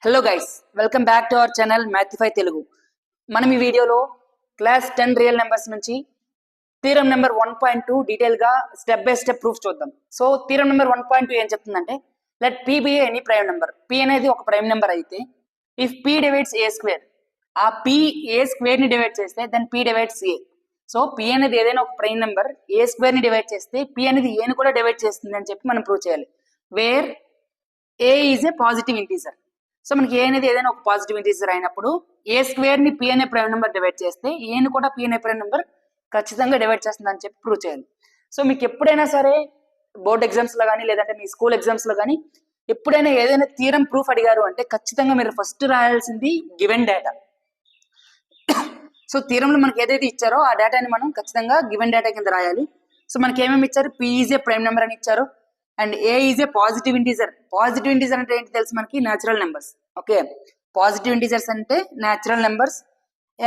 Hello guys, welcome back to our channel Mathfy Telugu. మనం ఈ వీడియోలో క్లాస్ 10 రియల్ నెంబర్స్ నుంచి థీరం నెంబర్ 1.2 డీటెయిల్గా స్టెప్ బై స్టెప్ ప్రూఫ్ చూద్దాం. సో థీరం నెంబర్ 1.2 ఏం చెప్తుందంటే, let P be any prime number. P అనేది ఒక ప్రైమ్ నెంబర్ అయితే if P divides A square, ఆ పీ ఏ స్క్వేర్ ని డివైడ్ చేస్తే then P divides A. So P అనేది ఏదైనా ఒక ప్రైమ్ నెంబర్ ఏ స్క్వేర్ ని డివైడ్ చేస్తే పీ అనేది ఏని కూడా డివైడ్ చేస్తుంది అని చెప్పి మనం ప్రూవ్ చేయాలి. Where a is a positive integer. So మనకి ఏ అనేది ఏదైనా ఒక పాజిటివ్ ఇంటీజర్ అయినప్పుడు ఏ స్క్వేర్ ని పి అనే ప్రైమ్ నెంబర్ డివైడ్ చేస్తే ఏని కూడా పి అనే ప్రైమ్ నెంబర్ ఖచ్చితంగా డివైడ్ చేస్తుంది అని చెప్పి ప్రూవ్ చేయాలి. సో మీకు ఎప్పుడైనా సరే బోర్డ్ ఎగ్జామ్స్ లో కానీ లేదంటే మీ స్కూల్ ఎగ్జామ్స్ లో కానీ ఎప్పుడైనా ఏదైనా థీరం ప్రూఫ్ అడిగారు అంటే ఖచ్చితంగా మీరు ఫస్ట్ రాయాల్సింది గివెన్ డేటా. సో థీరంలో మనకి ఏదైతే ఇచ్చారో ఆ డేటాని మనం ఖచ్చితంగా గివెన్ డేటా కింద రాయాలి. సో మనకి ఏమేమి ఇచ్చారు, P is a prime number అని ఇచ్చారు and A is a positive integer. Positive integer అంటే ఏంటి తెలుసు మనకి, natural numbers. Okay, positive integers అంటే natural numbers.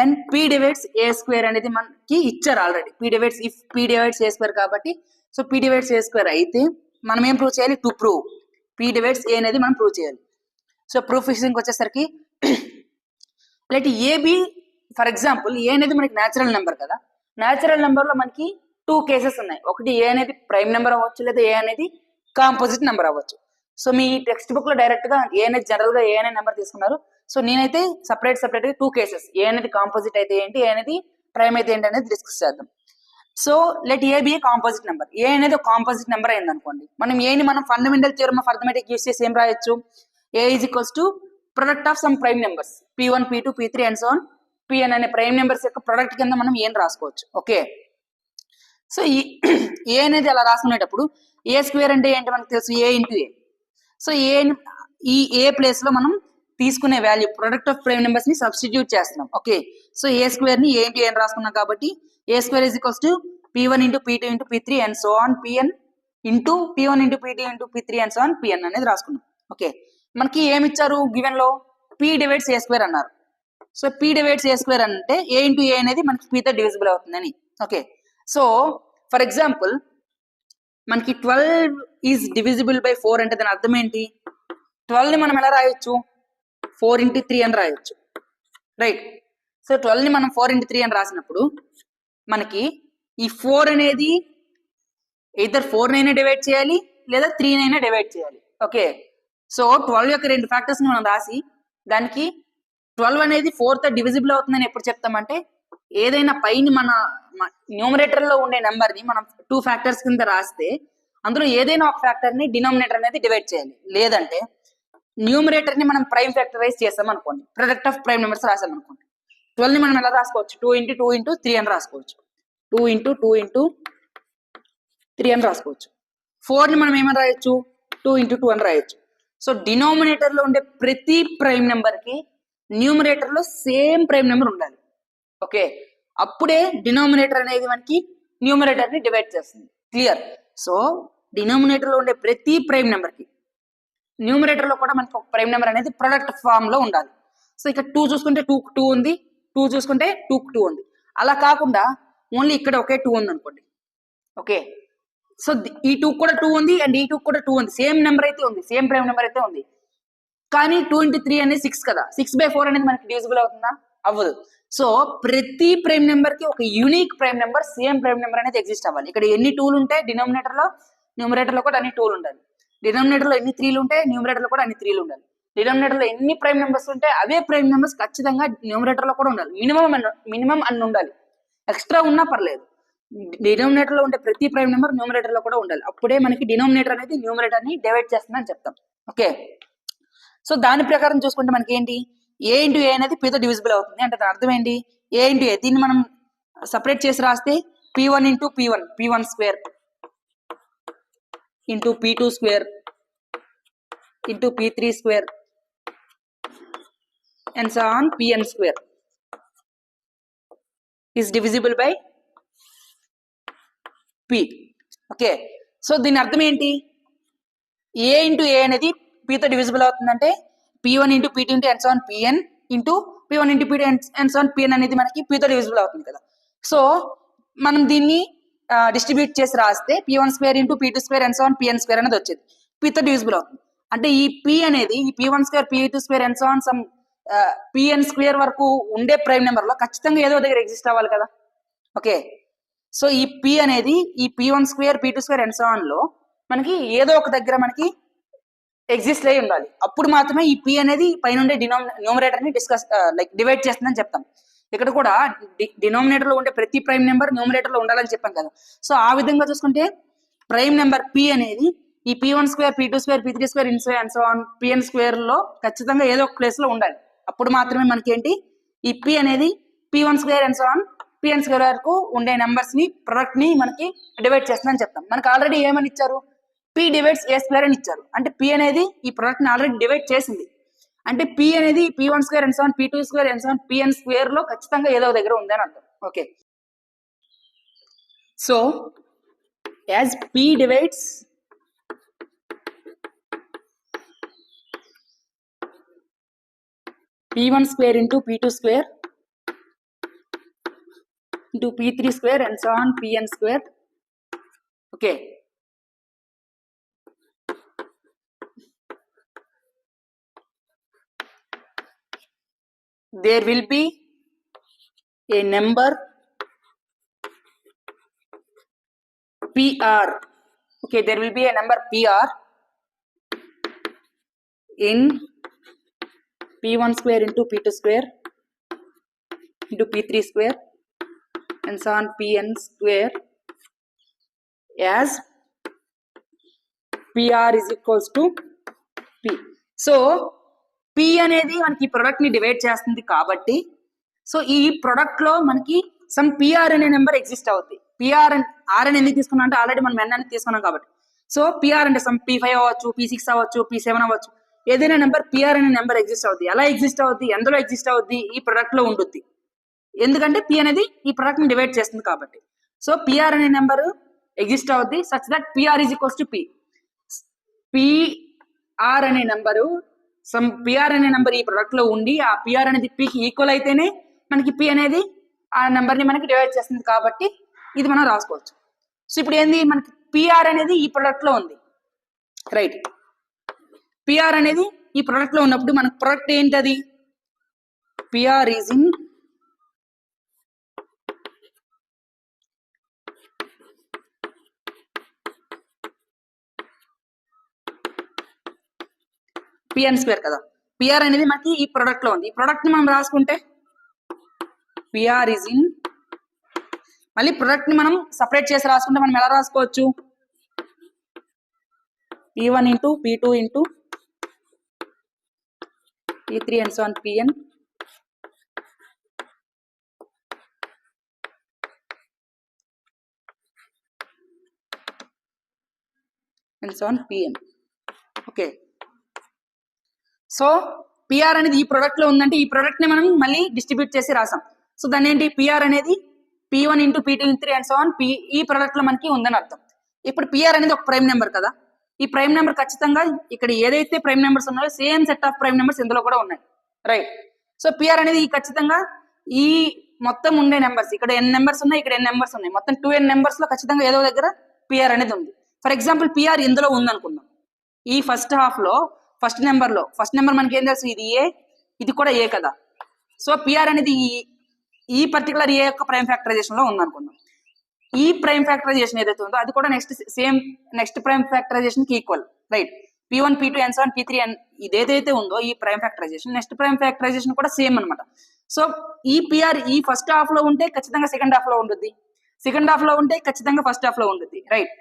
And P divides A square అనేది మనకి ఇచ్చారు already. P divides if P divides A square కాబట్టి so P divides A square అయితే మనం ఏం ప్రూవ్ చేయాలి, to prove P divides A అనేది మనం ప్రూవ్ చేయాలి. సో ప్రూఫ్ ఫిక్సింగ్ వచ్చేసరికి let A B, for example A అనేది మనకి న్యాచురల్ నెంబర్ కదా. న్యాచురల్ నెంబర్ లో మనకి 2 కేసెస్ ఉన్నాయి. ఒకటి ఏ అనేది ప్రైమ్ నెంబర్ అవ్వచ్చు, లేదా ఏ అనేది కాంపోజిట్ నెంబర్ అవ్వచ్చు. సో మీ టెక్స్ట్ బుక్ లో డైరెక్ట్ గా ఏ అనేది జనరల్ గా ఏ అనే నెంబర్ తీసుకున్నారు. సో నేనైతే సపరేట్ గా 2 కేసెస్, ఏ అనేది కాంపోజిట్ అయితే ఏంటి, ఏ అనేది ప్రైమ్ అయితే ఏంటి అనేది డిస్కస్ చేద్దాం. So let A be composite number. A అనేది ఒక కాంపోజిట్ నెంబర్ అయింది అనుకోండి, మనం ఏని మనం fundamental theorem of arithmetic use చేసి ఏం రాయొచ్చు, A is equals to product of some prime numbers p1 p2 p3 and so on pn అనే ప్రైమ్ నెంబర్స్ యొక్క ప్రొడక్ట్ కింద మనం ఏం రాసుకోవచ్చు. ఓకే, సో ఈ ఏ అనేది అలా రాసుకునేటప్పుడు ఏ స్క్వేర్ అంటే ఏంటి మనకు తెలుసు, ఏ ఇంటూ ఏ. సో ఈ ఏ ప్లేస్ లో మనం తీసుకునే value product of prime numbers ని సబ్స్టిట్యూట్ చేస్తున్నాం. ఓకే, సో ఏ స్క్వేర్ ని ఏ ఇంటూ ఏ రాసుకున్నాం కాబట్టి A square is equals to p1 into p2 into p3 and so on pn into p1 into p2 into p3 and so on pn అనేది రాసుకున్నాం. Okay, మనకి ఏమి ఇచ్చారు given లో, p divides A square అన్నారు. So p divides A square అంటే ఏ into ఏ అనేది మనకి p తో డివిజిబుల్ అవుతుందని. ఓకే, సో ఫర్ ఎగ్జాంపుల్ మనకి 12 ఈజ్ డివిజిబుల్ బై 4 అంటే దాని అర్థం ఏంటి, 12 ని మనం ఎలా రాయొచ్చు, 4 ఇంటూ 3 అని రాయొచ్చు, రైట్. సో 12 ని మనం 4 ఇంటూ 3 అని రాసినప్పుడు మనకి ఈ 4 అనేది ఇద్దరు 4 నైనా డివైడ్ చేయాలి లేదా 3 నైనా డివైడ్ చేయాలి. ఓకే, సో 12 యొక్క 2 ఫ్యాక్టర్స్ ని మనం రాసి దానికి 12 అనేది 4 తో డివిజిబుల్ అవుతుందని ఎప్పుడు చెప్తామంటే, ఏదైనా పైన మన న్యూమరేటర్ లో ఉండే నెంబర్ ని మనం 2 ఫ్యాక్టర్స్ కింద రాస్తే అందులో ఏదైనా ఒక ఫ్యాక్టర్ ని డినామినేటర్ అనేది డివైడ్ చేయాలి. లేదంటే న్యూమరేటర్ ని మనం ప్రైమ్ ఫ్యాక్టరైజ్ చేస్తాం అనుకోండి, ప్రొడక్ట్ ఆఫ్ ప్రైమ్ నెంబర్స్ రాసాం అనుకోండి, 12 ని మనం ఎలా రాసుకోవచ్చు, 2 ఇంటూ 2 ఇంటూ 3 అని రాసుకోవచ్చు, 2 ఇంటూ 2 ఇంటూ 3 అని రాసుకోవచ్చు. 4 ని మనం ఏమని రాయొచ్చు, 2 ఇంటూ 2 అని రాయొచ్చు. సో డినామినేటర్ లో ఉండే ప్రతి ప్రైమ్ నెంబర్ కి న్యూమరేటర్ లో సేమ్ ప్రైమ్ నెంబర్ ఉండాలి. ఓకే, అప్పుడే డినామినేటర్ అనేది మనకి న్యూమరేటర్ ని డివైడ్ చేస్తుంది. క్లియర్. సో డినామినేటర్ లో ఉండే ప్రతి ప్రైమ్ నెంబర్ కి న్యూమరేటర్ లో కూడా మనకి ఒక ప్రైమ్ నెంబర్ అనేది ప్రొడక్ట్ ఫామ్ లో ఉండాలి. సో ఇక్కడ 2 చూసుకుంటే 2 ఉంది, 2 చూసుకుంటే 2 ఉంది. అలా కాకుండా ఓన్లీ ఇక్కడ ఒకే 2 ఉంది అనుకోండి. ఓకే, సో ఈ 2 కూడా 2 ఉంది అండ్ ఈ 2 కూడా 2 ఉంది, సేమ్ నెంబర్ అయితే ఉంది, సేమ్ ప్రైమ్ నెంబర్ అయితే ఉంది. కానీ 2 ఇంటూ 3 అనేది 6 కదా, 6/4 అనేది మనకి డివిజిబుల్ అవుతుందా, అవ్వదు. సో ప్రతి ప్రైమ్ నెంబర్ కి ఒక unique prime number, same prime number అనేది ఎగ్జిస్ట్ అవ్వాలి. ఇక్కడ ఎన్ని 2లు ఉంటాయి డినామినేటర్ లో, న్యూమరేటర్ లో కూడా అన్ని 2లు ఉండాలి. డినామినేటర్ లో ఎన్ని 3లు ఉంటాయి, న్యూమరేటర్ లో కూడా అన్ని 3లు ఉండాలి. డినామినేటర్ లో ఎన్ని ప్రైమ్ నెంబర్స్ ఉంటాయి అవే ప్రైమ్ నెంబర్స్ ఖచ్చితంగా న్యూమరేటర్ లో కూడా ఉండాలి. మినిమం అన్ని ఉండాలి, ఎక్స్ట్రా ఉన్నా పర్లేదు. డినామినేటర్ లో ఉండే ప్రతి ప్రైమ్ నెంబర్ న్యూమరేటర్ లో కూడా ఉండాలి. అప్పుడే మనకి డినామినేటర్ అనేది న్యూమరేటర్ ని డివైడ్ చేస్తుందని చెప్తాం. ఓకే, సో దాని ప్రకారం చూసుకుంటే మనకి ఏంటి, ఏ ఇంటూ ఏ అనేది p తో డివిజిబుల్ అవుతుంది అంటే దాని అర్థం ఏంటి, ఏ ఇంటూ ఏ. దీన్ని మనం సపరేట్ చేసి రాస్తే p1 into p1 square into p2 square into p3 square and so on pn square is divisible by p. Okay, so దీని అర్థం ఏంటి, ఏ ఇంటూ ఏ అనేది p తో డివిజిబుల్ అవుతుందంటే p1 into p2 into and so on pn into p1 into p2 and so on pn అనేది మనకి p తో divisible అవుతుంది కదా. సో మనం దీన్ని డిస్ట్రిబ్యూట్ చేసి రాస్తే p1 square into p2 square and so on pn square అనేది వచ్చేది, p తో డివిజిబుల్ అవుతుంది. అంటే ఈ పి అనేది ఈ p1 square p2 square and so on some pn square వరకు ఉండే ప్రైమ్ నెంబర్ లో ఖచ్చితంగా ఏదో దగ్గర ఎగ్జిస్ట్ అవ్వాలి కదా. ఓకే, సో ఈ p అనేది ఈ p1 square p2 square and so on లో మనకి ఏదో ఒక దగ్గర మనకి ఎగ్జిస్ట్ అయి ఉండాలి. అప్పుడు మాత్రమే ఈ p అనేది పైన న్యూమరేటర్ ని డివైడ్ చేస్తుందని చెప్తాం. ఇక్కడ కూడా డినామినేటర్ లో ఉండే ప్రతి ప్రైమ్ నెంబర్ న్యూమరేటర్ లో ఉండాలని చెప్పాం కదా. సో ఆ విధంగా చూసుకుంటే ప్రైమ్ నెంబర్ p అనేది ఈ p1 square p2 square p3 square and so on pn square లో ఖచ్చితంగా ఏదో ఒక ప్లేస్ లో ఉండాలి. అప్పుడు మాత్రమే మనకి ఏంటి ఈ p అనేది p1 square and so on pn square వరకు ఉండే నెంబర్స్ ని ప్రొడక్ట్ ని మనకి డివైడ్ చేస్తుందని చెప్తాం. మనకి ఆల్రెడీ ఏమని ఇచ్చారు, p డివైడ్స్ a స్క్వేర్ అని ఇచ్చారు. అంటే p అనేది ఈ ప్రొడక్ట్ ని ఆల్రెడీ డివైడ్ చేసింది. అంటే p అనేది p1 square and so on p2 square and so on pn square లో ఖచ్చితంగా ఏదో దగ్గర ఉంది అని అర్థం. Okay, so as p divides p1 square into p2 square into p3 square and so on pn square. Okay, there will be a number pr. Okay, there will be a number pr in p1 square into p2 square into p3 square and so on pn square as pr is equals to p. So p అనేది మనకి product ని divide చేస్తుంది కాబట్టి so ఈ product లో మనకి some pr అనే number exist అవుతుంది. pr r అని ఎందుకు తీసుకున్నాం అంటే ఆల్రెడీ మనం n అని తీసుకున్నాం కాబట్టి. సో pr అంటే సమ్ p5 అవ్వచ్చు, p6 అవ్వచ్చు, p7 అవ్వచ్చు, ఏదైనా నెంబర్ pr అనే నెంబర్ ఎగ్జిస్ట్ అవుతుంది. ఎలా ఎగ్జిస్ట్ అవుతుంది, ఎందులో ఎగ్జిస్ట్ అవుతుంది, ఈ ప్రొడక్ట్ లో ఉంటుంది. ఎందుకంటే p అనేది ఈ ప్రొడక్ట్ ని డివైడ్ చేస్తుంది కాబట్టి. సో pr అనే నెంబర్ ఎగ్జిస్ట్ అవుతుంది such that pr is equals to p. pr అనే నెంబరు సమ్ pr అనే నెంబర్ ఈ ప్రొడక్ట్ లో ఉండి ఆ pr అనేది p కి ఈక్వల్ అయితేనే మనకి p అనేది ఆ నెంబర్ ని మనకి డివైడ్ చేస్తుంది కాబట్టి ఇది మనం రాసుకోవచ్చు. సో ఇప్పుడు ఏంది, మనకి pr అనేది ఈ ప్రొడక్ట్ లో ఉంది, రైట్. pr అనేది ఈ ప్రొడక్ట్ లో ఉన్నప్పుడు మనకు ప్రొడక్ట్ ఏంటది, pr is in pn square కదా. pr అనేది మనకి ఈ ప్రొడక్ట్ లో ఉంది. ఈ ప్రొడక్ట్ ని మనం రాసుకుంటే pr ఈజ్ ఇన్, మళ్ళీ ప్రొడక్ట్ ని మనం సపరేట్ చేసి రాసుకుంటే మనం ఎలా రాసుకోవచ్చు, p1 into p2 into p3 and so on pn and so on pn. Okay, so pr అనేది ఈ ప్రొడక్ట్ లో ఉందంటే ఈ ప్రొడక్ట్ ని మనం మళ్ళీ డిస్ట్రిబ్యూట్ చేసి రాసాం. సో దాని ఏంటి, pr అనేది p1 into p2 into and so on ఈ ప్రొడక్ట్ లో మనకి ఉందని అర్థం. ఇప్పుడు pr అనేది ఒక ప్రైమ్ నెంబర్ కదా. ఈ ప్రైమ్ నెంబర్ ఖచ్చితంగా ఇక్కడ ఏదైతే ప్రైమ్ నెంబర్స్ ఉన్నాయో same set of prime numbers ఇందులో కూడా ఉన్నాయి, రైట్. సో pr అనేది ఖచ్చితంగా ఈ మొత్తం ఉండే నెంబర్స్, ఇక్కడ n నెంబర్స్ ఉన్నాయి, ఇక్కడ n నెంబర్స్ ఉన్నాయి, మొత్తం 2n నెంబర్స్ లో ఖచ్చితంగా ఏదో దగ్గర pr అనేది ఉంది. ఫర్ ఎగ్జాంపుల్ pr ఇందులో ఉందనుకుందాం, ఈ ఫస్ట్ హాఫ్ లో ఫస్ట్ నెంబర్ మనకి ఏం తెలుసు, ఇది ఏ, ఇది కూడా ఏ కదా. సో pr అనేది ఈ పర్టికులర్ ఏ యొక్క ప్రైమ్ ఫ్యాక్టరైజేషన్ లో ఉందనుకుందాం. ఈ ప్రైమ్ ఫ్యాక్టరైజేషన్ ఏదైతే ఉందో అది కూడా నెక్స్ట్ ప్రైమ్ ఫ్యాక్టరైజేషన్ కి equal, right. p1 p2 and so on p3 and ఇదేదైతే ఉందో ఈ prime factorization next prime factorization కూడా సేమ్ అన్నమాట. సో ఈ pr ఈ ఫస్ట్ హాఫ్ లో ఉంటే ఖచ్చితంగా సెకండ్ హాఫ్ లో ఉంటుంది, సెకండ్ హాఫ్ లో ఉంటే ఖచ్చితంగా ఫస్ట్ హాఫ్ లో ఉంటుంది, రైట్.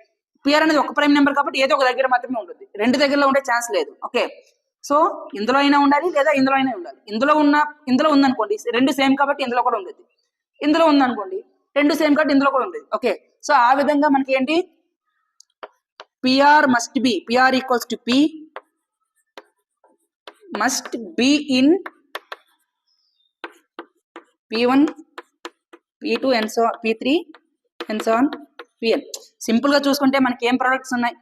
pr అనేది ఒక ప్రైమ్ నెంబర్ కాబట్టి ఏదో ఒక దగ్గర మాత్రమే ఉంటుంది, రెండు దగ్గరలో ఉండే ఛాన్స్ లేదు. ఓకే, సో ఇందులో అయినా ఉండాలి లేదా ఇందులో అయినా ఉండాలి. ఇందులో ఉందనుకోండి రెండు సేమ్ కాబట్టి ఇందులో కూడా ఉంటుంది, ఇందులో ఉందనుకోండి రెండు సేమ్ కాబట్టి ఇందులో కూడా ఉంటుంది. ఓకే, సో ఆ విధంగా మనకి ఏంటి, pr must be, pr equals to p must be in p1 p2 and so on p3 and so on pn. Simple గా చూసుకుంటే మనకి ఏం ప్రొడక్ట్స్ ఉన్నాయి,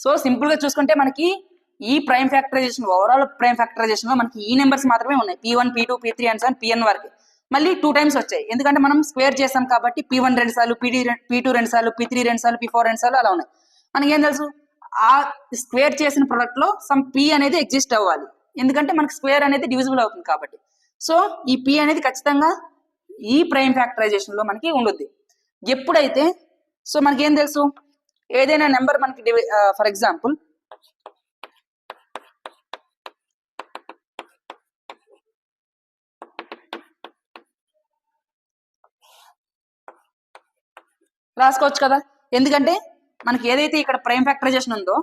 సో సింపుల్ గా చూసుకుంటే మనకి ఈ prime factorization overall prime factorization లో మనకి ఈ నెంబర్స్ మాత్రమే ఉన్నాయి, p1 p2 p3 and so on pn వరకు. మళ్ళీ 2 టైమ్స్ వచ్చాయి, ఎందుకంటే మనం స్క్వేర్ చేసాం కాబట్టి P1 2 సార్లు, P2 2 సార్లు, P3 2 సార్లు, P4 2 సార్లు అలా ఉన్నాయి. మనకి ఏం తెలుసు, ఆ స్క్వేర్ చేసిన ప్రొడక్ట్ లో సమ్ P అనేది ఎగ్జిస్ట్ అవ్వాలి, ఎందుకంటే మనకి స్క్వేర్ అనేది డివిజిబుల్ అవుతుంది కాబట్టి. సో ఈ P అనేది ఖచ్చితంగా ఈ ప్రైమ్ ఫ్యాక్టరైజేషన్ లో మనకి ఉండొద్ది. ఎప్పుడైతే సో మనకి ఏం తెలుసు, ఏదైనా నెంబర్ మనకి ఫర్ ఎగ్జాంపుల్ రాసుకోవచ్చు కదా, ఎందుకంటే మనకి ఏదైతే ఇక్కడ ప్రైమ్ ఫ్యాక్టరైజేషన్ ఉందో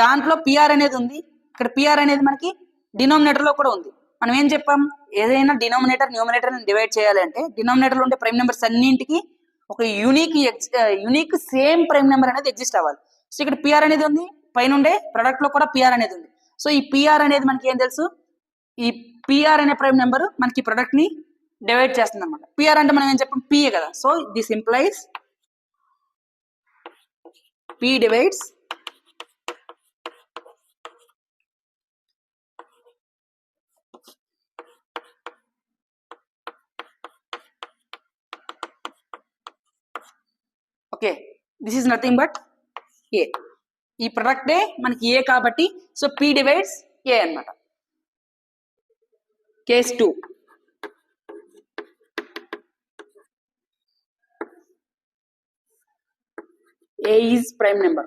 దాంట్లో పిఆర్ అనేది ఉంది, ఇక్కడ పిఆర్ అనేది మనకి డినామినేటర్ లో కూడా ఉంది. మనం ఏం చెప్పాం, ఏదైనా డినామినేటర్ న్యూమినేటర్ డివైడ్ చేయాలి అంటే డినామినేటర్ లో ఉండే ప్రైమ్ నెంబర్స్ అన్నింటికి ఒక యూనిక్ సేమ్ ప్రైమ్ నెంబర్ అనేది ఎగ్జిస్ట్ అవ్వాలి. సో ఇక్కడ పిఆర్ అనేది ఉంది, పైన ఉండే ప్రొడక్ట్ లో కూడా పిఆర్ అనేది ఉంది. సో ఈ పిఆర్ అనేది మనకి ఏం తెలుసు, ఈ పిఆర్ అనే ప్రైమ్ నెంబర్ మనకి ప్రొడక్ట్ ని డివైడ్ చేస్తుంది అనమాట. పిఆర్ అంటే మనం ఏం చెప్పాం, పిఏ కదా. So this implies P divides okay, this is nothing but A. ఈ ప్రొడక్ట్ మనకి A కాబట్టి సో P divides A అన్నమాట. Case 2, A is prime number.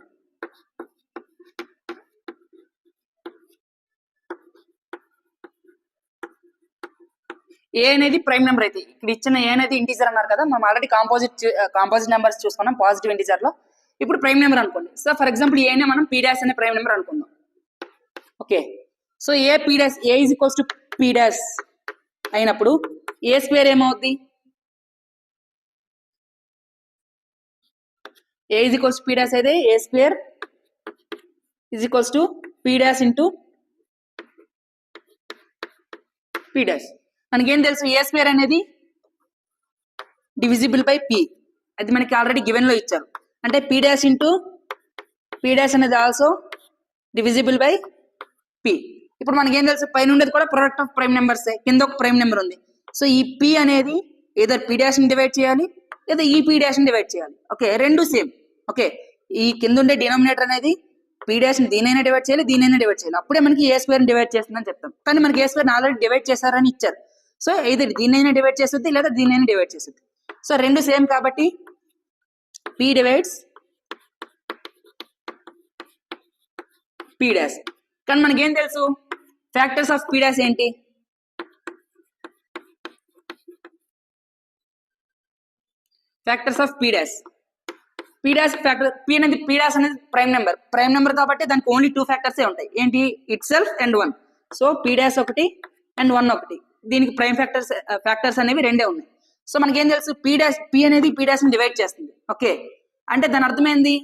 A అనేది ప్రైమ్ నెంబర్ అయితే ఇక్కడ ఇచ్చిన A అనేది ఇంటీజర్ అన్నారు కదా, మనం ఆల్రెడీ కాంపోజిట్ నెంబర్స్ చూసుకున్నాం పాజిటివ్ ఇంటీజర్ లో. ఇప్పుడు ప్రైమ్ నెంబర్ అనుకోండి. సో ఫర్ ఎగ్జాంపుల్ A నే మనం P డాష్ అనే ప్రైమ్ నెంబర్ అనుకుందాం. Okay, so A is equals to P dash అయినప్పుడు A స్క్వేర్ ఏమవుద్ది, A is equals to P dash అయితే A square is equals to P dash into P dash. మనకేం తెలుసు, A square అనేది divisible by P, అది మనకి already given లో ఇచ్చారు. అంటే P dash into P dash అనేది ఆల్సో డివిజిబుల్ బై P. ఇప్పుడు మనకేం తెలుసు, పైన ఉండేది కూడా ప్రొడక్ట్ ఆఫ్ ప్రైమ్ నెంబర్స్, కింద ఒక ప్రైమ్ నెంబర్ ఉంది. సో ఈ P అనేది ఏదో P dash ని డివైడ్ చేయాలి లేదా ఈ P dash ని డివైడ్ చేయాలి. ఓకే, రెండు సేమ్. ఓకే, ఈ కింద ఉండే డినామినేటర్ అనేది P dash ని దీనైనా డివైడ్ చేయాలి, దీనైనా డివైడ్ చేయాలి, అప్పుడే మనకి A స్క్వేర్ ని డివైడ్ చేస్తుందని చెప్తాం. కానీ మనకి A స్క్వేర్ ఆల్రెడీ డివైడ్ చేశారని ఇచ్చారు. సో ఇది దీనైనా డివైడ్ చేస్తుంది లేదా దీనైనా డివైడ్ చేస్తుంది. సో రెండు సేమ్ కాబట్టి P డివైడ్స్ P dash. కానీ మనకేం తెలుసు, ఫ్యాక్టర్స్ ఆఫ్ P dash ఏంటి, factors of P dash. P dash factor P dash అనేది ప్రైమ్ నెంబర్ కాబట్టి దానికి ఓన్లీ 2 ఫ్యాక్టర్స్ ఉంటాయి. ఏంటి, it self and 1. So P dash ఒకటి అండ్ 1 ఒకటి, దీనికి ప్రైమ్ ఫ్యాక్టర్స్ అనేవి రెండే ఉన్నాయి. సో మనకేం తెలుసు, P అనేది P dash ని డివైడ్ చేస్తుంది. ఓకే, అంటే దాని అర్థం ఏంది,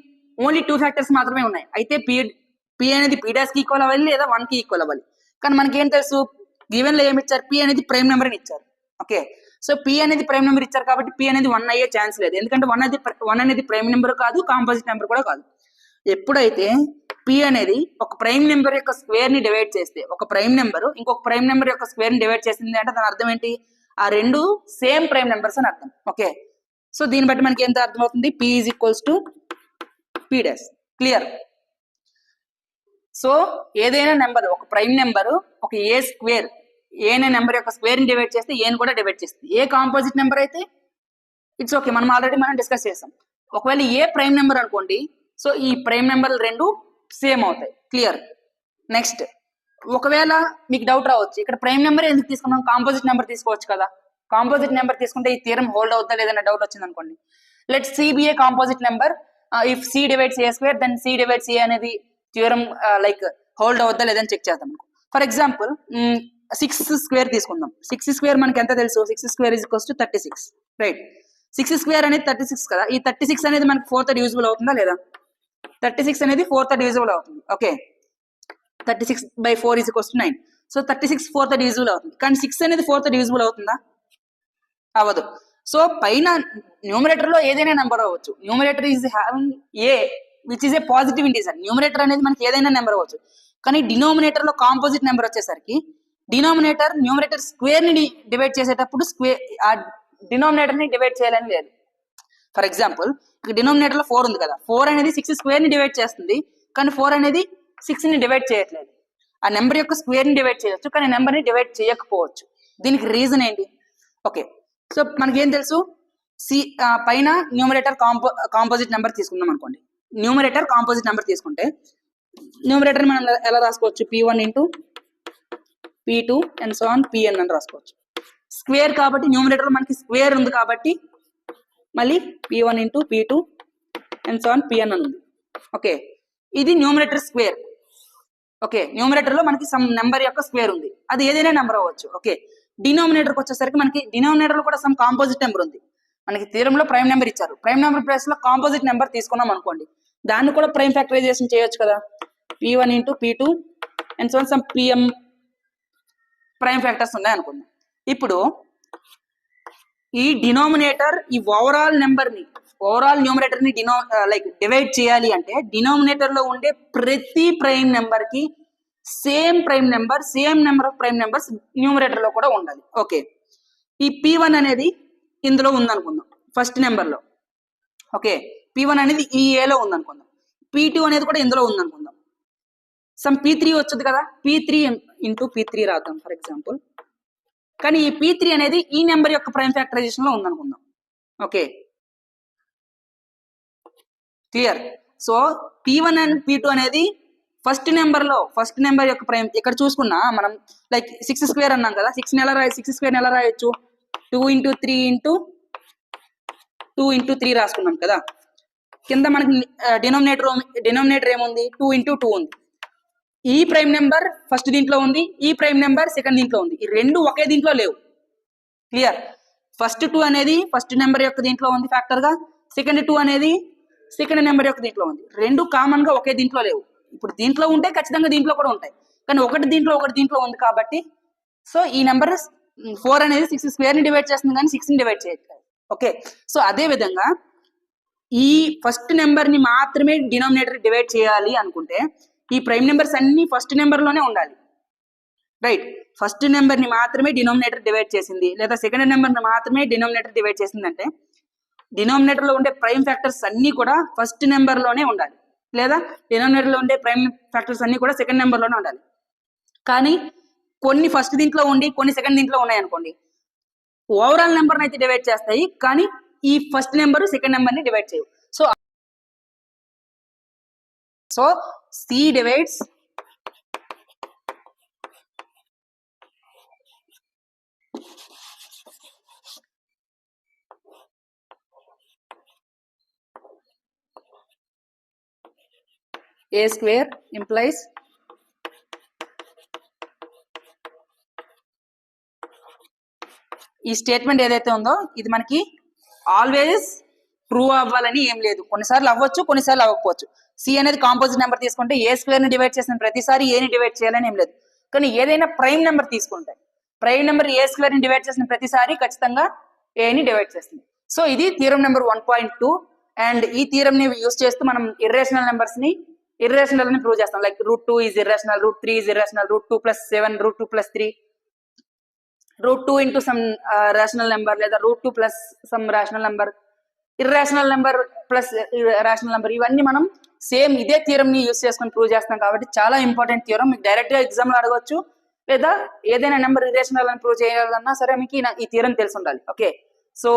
ఓన్లీ 2 ఫ్యాక్టర్స్ మాత్రమే ఉన్నాయి. అయితే P అనేది P dash కి ఈక్వల్ అవ్వాలి లేదా 1 కి ఈక్వల్ అవ్వాలి. కానీ మనకేం తెలుసు, గివెన్ లో ఏమి ఇచ్చారు, P అనేది ప్రైమ్ నెంబర్ అని ఇచ్చారు. ఓకే, సో P అనేది ప్రైమ్ నెంబర్ ఇచ్చారు కాబట్టి P అనేది 1 అయ్యే ఛాన్స్ లేదు, ఎందుకంటే 1 అనేది ప్రైమ్ నెంబర్ కాదు, కాంపోజిట్ నెంబర్ కూడా కాదు. ఎప్పుడైతే P అనేది ఒక ప్రైమ్ నెంబర్ యొక్క స్క్వేర్ ని డివైడ్ చేస్తే, ఒక ప్రైమ్ నెంబర్ ఇంకొక ప్రైమ్ నెంబర్ యొక్క స్క్వేర్ ని డివైడ్ చేసింది అంటే దాని అర్థం ఏంటి, ఆ రెండు సేమ్ ప్రైమ్ నెంబర్స్ అని అర్థం. ఓకే, సో దీన్ని బట్టి మనకి ఎంత అర్థం అవుతుంది, P is equals to P dash. Clear. So ఏదైనా నెంబర్, ఒక ప్రైమ్ నెంబర్ ఒక A స్క్వేర్, ఏ అనే నెంబర్ యొక్క స్క్వేర్ ని డివైడ్ చేస్తే ఏని కూడా డివైడ్ చేస్తుంది. ఏ కాంపోజిట్ నెంబర్ అయితే ఇట్స్ ఓకే, మనం ఆల్రెడీ డిస్కస్ చేసాం. ఒకవేళ ఏ ప్రైమ్ నెంబర్ అనుకోండి, సో ఈ ప్రైమ్ నెంబర్లు రెండు సేమ్ అవుతాయి. క్లియర్. నెక్స్ట్, ఒకవేళ మీకు డౌట్ రావచ్చు, ఇక్కడ ప్రైమ్ నెంబర్ ఎందుకు తీసుకున్నాం, కాంపోజిట్ నెంబర్ తీసుకోవచ్చు కదా. కాంపోజిట్ నెంబర్ తీసుకుంటే ఈ థియరం హోల్డ్ అవుతుందా లేదన్న డౌట్ వచ్చింది అనుకోండి. Let C be a composite number, if C divides A square then C divides A అనేది థియరం లైక్ హోల్డ్ అవుతుందా లేదని చెక్ చేద్దాం. ఫర్ ఎగ్జాంపుల్ 6 స్క్వేర్ తీసుకుందాం. 6 స్క్వేర్ మనకి ఎంత తెలుసు, 6 square is equals to 36, right. 6 square అనేది 36 కదా. ఈ 36 అనేది మనకి 4th డివిజిబుల్ అవుతుందా లేదా, 36 అనేది 4th డివిజిబుల్ అవుతుంది. Okay, 36/4 is equals to 9. So 36 4th divisible అవుతుంది. కానీ 6 అనేది 4th డివిజిబుల్ అవుతుందా, అవ్వదు. సో పైన న్యూమరేటర్ లో ఏదైనా నెంబర్ అవ్వచ్చు. Numerator is having A which is a positive integer. Numerator అనేది మనకి ఏదైనా నెంబర్ అవ్వచ్చు. కానీ డినోమినేటర్ లో కాంపోజిట్ నెంబర్ వచ్చేసరికి డినామినేటర్ న్యూమరేటర్ స్క్వేర్ ని డివైడ్ చేసేటప్పుడు ఆ డినామినేటర్ ని డివైడ్ చేయాలని లేదు. ఫర్ ఎగ్జాంపుల్ ఇక్కడ డినామినేటర్ లో 4 ఉంది కదా, 4 అనేది 6 స్క్వేర్ ని డివైడ్ చేస్తుంది, కానీ 4 అనేది 6 ని డివైడ్ చేయట్లేదు. ఆ నెంబర్ యొక్క స్క్వేర్ ని డివైడ్ చేయొచ్చు, కానీ నెంబర్ ని డివైడ్ చేయకపోవచ్చు. దీనికి రీజన్ ఏంటి? ఓకే, సో మనకేం తెలుసు, పైన న్యూమరేటర్ కాంపోజిట్ నెంబర్ తీసుకుందాం అనుకోండి. న్యూమరేటర్ కాంపోజిట్ నెంబర్ తీసుకుంటే న్యూమరేటర్ మనం ఎలా రాసుకోవచ్చు? P1 into P2 and so on Pn అని రాసుకోవచ్చు. స్క్వేర్ కాబట్టి న్యూమరేటర్ లో మనకి స్క్వేర్ ఉంది కాబట్టి మళ్ళీ P1 into P2 and so on Pn అని ఉంది. ఓకే, ఇది న్యూమరేటర్ స్క్వేర్. ఓకే, న్యూమరేటర్ లో మనకి సమ్ నెంబర్ యొక్క స్క్వేర్ ఉంది, అది ఏదైనా నెంబర్ అవ్వచ్చు. ఓకే, డినామినేటర్కి వచ్చేసరికి మనకి డినామినేటర్ లో కూడా సమ్ కాంపోజిట్ నెంబర్ ఉంది. మనకి థీరంలో ప్రైమ్ నెంబర్ ఇచ్చారు, ప్రైమ్ నెంబర్ ప్లేస్ లో కాంపోజిట్ నెంబర్ తీసుకున్నాం అనుకోండి, దాన్ని కూడా ప్రైమ్ ఫ్యాక్టరైజేషన్ చేయొచ్చు కదా. P1 into P2 and so on some Pm prime factors ఉన్నాయి అనుకుందాం. ఇప్పుడు ఈ డినామినేటర్ ఈ ఓవరాల్ న్యూమరేటర్ ని డివైడ్ చేయాలి అంటే డినామినేటర్ లో ఉండే ప్రతి ప్రైమ్ నెంబర్ కి same number of prime numbers numerator లో కూడా ఉండాలి. ఓకే, ఈ P1 అనేది ఇందులో ఉందనుకుందాం ఫస్ట్ నెంబర్ లో. ఓకే, P1 అనేది ఈ ఏలో ఉందనుకుందాం, P2 అనేది కూడా ఇందులో ఉందనుకుందాం. సమ్ P3 వచ్చుద్ది కదా, P3 ఇంటూ P3 రాద్దాం ఫర్ ఎగ్జాంపుల్. కానీ ఈ P3 అనేది ఈ నెంబర్ యొక్క ప్రైమ్ ఫ్యాక్టరైజేషన్ లో ఉందనుకుందాం. Okay, clear. So P1 and P2 అనేది ఫస్ట్ నెంబర్ యొక్క ప్రైమ్. ఇక్కడ చూసుకున్నా మనం 6 స్క్వేర్ అన్నాం కదా, 6 స్క్వేర్ ఎలా రాయొచ్చు? 2 ఇంటూ 3 ఇంటూ 2 ఇంటూ 3 రాసుకున్నాం కదా. కింద మనకి డినామినేటర్ ఏముంది? 2 ఇంటూ 2 ఉంది. ఈ ప్రైమ్ నెంబర్ ఫస్ట్ దీంట్లో ఉంది, ఈ ప్రైమ్ నెంబర్ సెకండ్ దీంట్లో ఉంది. ఈ రెండు ఒకే దీంట్లో లేవు. క్లియర్. ఫస్ట్ 2 అనేది ఫస్ట్ నెంబర్ యొక్క దీంట్లో ఉంది ఫ్యాక్టర్ గా, సెకండ్ 2 అనేది సెకండ్ నెంబర్ యొక్క దీంట్లో ఉంది. రెండు కామన్ గా ఒకే దీంట్లో లేవు. ఇప్పుడు దీంట్లో ఉంటే ఖచ్చితంగా దీంట్లో కూడా ఉంటాయి, కానీ ఒకటి దీంట్లో ఉంది కాబట్టి సో ఈ నెంబర్ 4 అనేది 6 స్క్వేర్ ని డివైడ్ చేస్తుంది, కానీ 6 ని డివైడ్ చేయట్లేదు. ఓకే, సో అదే విధంగా ఈ ఫస్ట్ నెంబర్ ని మాత్రమే డినామినేటర్ డివైడ్ చేయాలి అనుకుంటే ఈ ప్రైమ్ నెంబర్స్ అన్ని ఫస్ట్ నెంబర్ లోనే ఉండాలి. రైట్, ఫస్ట్ నెంబర్ ని మాత్రమే డినామినేటర్ డివైడ్ చేసింది, లేదా సెకండ్ నెంబర్ ని మాత్రమే డినామినేటర్ డివైడ్ చేసింది అంటే డినామినేటర్ లో ఉండే ప్రైమ్ ఫ్యాక్టర్స్ అన్ని కూడా ఫస్ట్ నెంబర్ లోనే ఉండాలి, లేదా డినామినేటర్ లో ఉండే ప్రైమ్ ఫ్యాక్టర్స్ అన్ని కూడా సెకండ్ నెంబర్ లోనే ఉండాలి. కానీ కొన్ని ఫస్ట్ దీంట్లో ఉండి కొన్ని సెకండ్ దీంట్లో ఉన్నాయి అనుకోండి, ఓవరాల్ నెంబర్ అయితే డివైడ్ చేస్తాయి, కానీ ఈ ఫస్ట్ నెంబర్ సెకండ్ నెంబర్ ని డివైడ్ చేయవు. So C divides A square implies ఈ స్టేట్మెంట్ ఏదైతే ఉందో ఇది మనకి ఆల్వేస్ ప్రూవ్ అవ్వాలని ఏం లేదు. కొన్నిసార్లు అవ్వచ్చు, కొన్నిసార్లు అవ్వకపోవచ్చు. సి అనేది కాంపోజిట్ నెంబర్ తీసుకుంటే ఏ స్క్వేర్ ని డివైడ్ చేసిన ప్రతిసారి ఏ ని డివైడ్ చేయాలని ఏం లేదు. కానీ ఏదైనా ప్రైమ్ నెంబర్ తీసుకుంటే ప్రైమ్ నెంబర్ ఏ స్క్వేర్ ని డివైడ్ చేసిన ప్రతిసారి ఖచ్చితంగా ఏ ని డివైడ్ చేస్తుంది. సో ఇది థీరం నెంబర్ 1.2. అండ్ ఈ థీరం ని యూస్ చేస్తూ మనం ఇర్రేషనల్ నెంబర్స్ ని ఇర్రేషనల్ ని ప్రూవ్ చేస్తాం. Like √2 is irrational, √3 is irrational, √2 + 7, √2 + 3, √2 into some rational number, లేదా √2 + some rational number, irrational number plus rational number. ఇవన్నీ మనం సేమ్ ఇదే థియరం ని యూస్ చేసుకొని ప్రూవ్ చేస్తాం కాబట్టి చాలా ఇంపార్టెంట్ థియరం. మీకు డైరెక్ట్ గా ఎగ్జామ్ లో అడగవచ్చు, లేదా ఏదైనా నెంబర్ ఇర్రేషనల్ అని ప్రూవ్ చేయాలన్నా సరే మీకు ఈ థియరం తెలిసి ఉండాలి. ఓకే, సో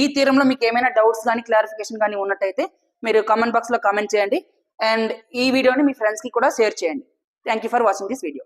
ఈ థియరంలో మీకు ఏమైనా డౌట్స్ కానీ క్లారిఫికేషన్ కానీ ఉన్నట్టయితే మీరు కామెంట్ బాక్స్ లో కామెంట్ చేయండి. అండ్ ఈ వీడియోని మీ ఫ్రెండ్స్ కి కూడా షేర్ చేయండి. Thank you for watching this video.